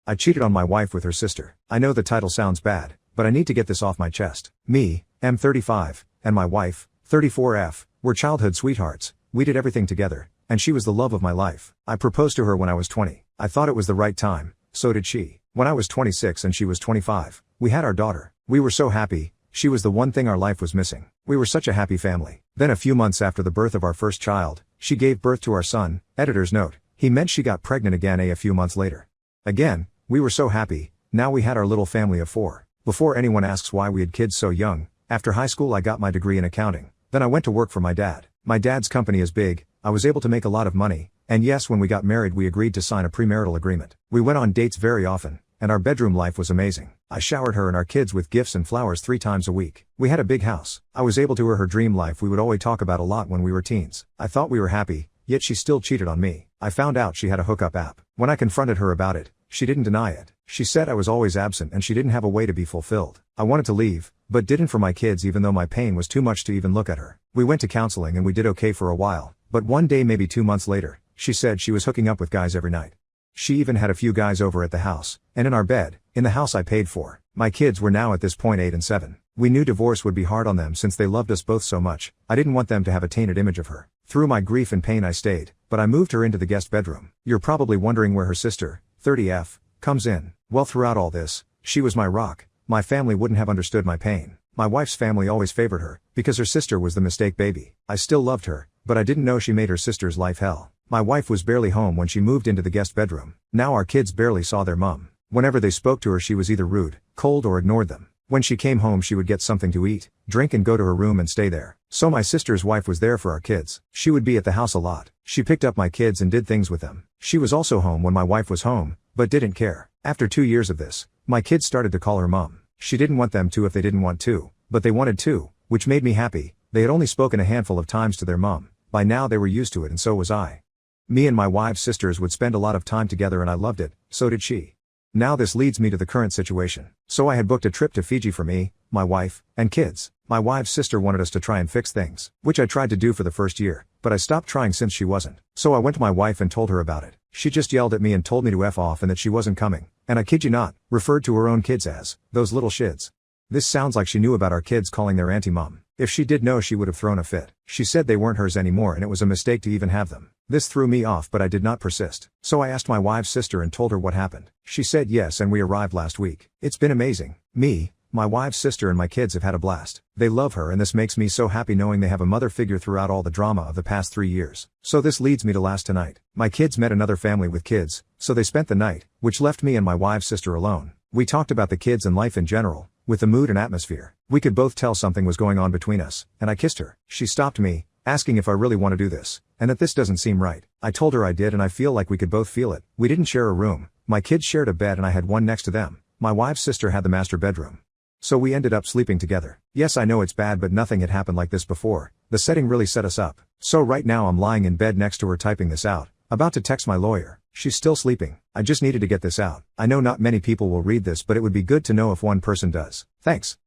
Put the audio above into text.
I cheated on my wife with her sister. I know the title sounds bad, but I need to get this off my chest. Me, M35, and my wife, 34F, were childhood sweethearts. We did everything together, and she was the love of my life. I proposed to her when I was 20. I thought it was the right time, so did she. When I was 26 and she was 25, we had our daughter. We were so happy. She was the one thing our life was missing. We were such a happy family. Then a few months after the birth of our first child, she gave birth to our son. Editor's note. He meant she got pregnant again a few months later. Again, we were so happy. Now we had our little family of 4. Before anyone asks why we had kids so young, after high school I got my degree in accounting. Then I went to work for my dad. My dad's company is big. I was able to make a lot of money. And yes, when we got married we agreed to sign a premarital agreement. We went on dates very often, and our bedroom life was amazing. I showered her and our kids with gifts and flowers 3 times a week. We had a big house. I was able to her dream life we would always talk about a lot when we were teens. I thought we were happy, yet she still cheated on me. I found out she had a hookup app. When I confronted her about it, she didn't deny it. She said I was always absent and she didn't have a way to be fulfilled. I wanted to leave, but didn't for my kids even though my pain was too much to even look at her. We went to counseling and we did okay for a while, but one day maybe 2 months later, she said she was hooking up with guys every night. She even had a few guys over at the house, and in our bed, in the house I paid for. My kids were now at this point 8 and 7. We knew divorce would be hard on them since they loved us both so much. I didn't want them to have a tainted image of her. Through my grief and pain I stayed, but I moved her into the guest bedroom. You're probably wondering where her sister, 30F, comes in. Well, throughout all this, she was my rock. My family wouldn't have understood my pain. My wife's family always favored her, because her sister was the mistake baby. I still loved her, but I didn't know she made her sister's life hell. My wife was barely home when she moved into the guest bedroom. Now our kids barely saw their mom. Whenever they spoke to her she was either rude, cold or ignored them. When she came home she would get something to eat, drink and go to her room and stay there. So my sister's wife was there for our kids. She would be at the house a lot. She picked up my kids and did things with them. She was also home when my wife was home, but didn't care. After 2 years of this, my kids started to call her mom. She didn't want them to if they didn't want to, but they wanted to, which made me happy. They had only spoken a handful of times to their mom. By now they were used to it and so was I. Me and my wife's sisters would spend a lot of time together and I loved it, so did she. Now this leads me to the current situation. So I had booked a trip to Fiji for me, my wife, and kids. My wife's sister wanted us to try and fix things, which I tried to do for the first year, but I stopped trying since she wasn't. So I went to my wife and told her about it. She just yelled at me and told me to F off and that she wasn't coming, and I kid you not, referred to her own kids as, those little shids. This sounds like she knew about our kids calling their auntie mom. If she did know she would have thrown a fit. She said they weren't hers anymore and it was a mistake to even have them. This threw me off but I did not persist. So I asked my wife's sister and told her what happened. She said yes and we arrived last week. It's been amazing. Me, my wife's sister and my kids have had a blast. They love her and this makes me so happy knowing they have a mother figure throughout all the drama of the past 3 years. So this leads me to last night. My kids met another family with kids, so they spent the night, which left me and my wife's sister alone. We talked about the kids and life in general, with the mood and atmosphere. We could both tell something was going on between us, and I kissed her. She stopped me, asking if I really want to do this, and that this doesn't seem right. I told her I did and I feel like we could both feel it. We didn't share a room. My kids shared a bed and I had one next to them. My wife's sister had the master bedroom. So we ended up sleeping together. Yes, I know it's bad but nothing had happened like this before. The setting really set us up. So right now I'm lying in bed next to her typing this out, about to text my lawyer. She's still sleeping. I just needed to get this out. I know not many people will read this but it would be good to know if one person does. Thanks.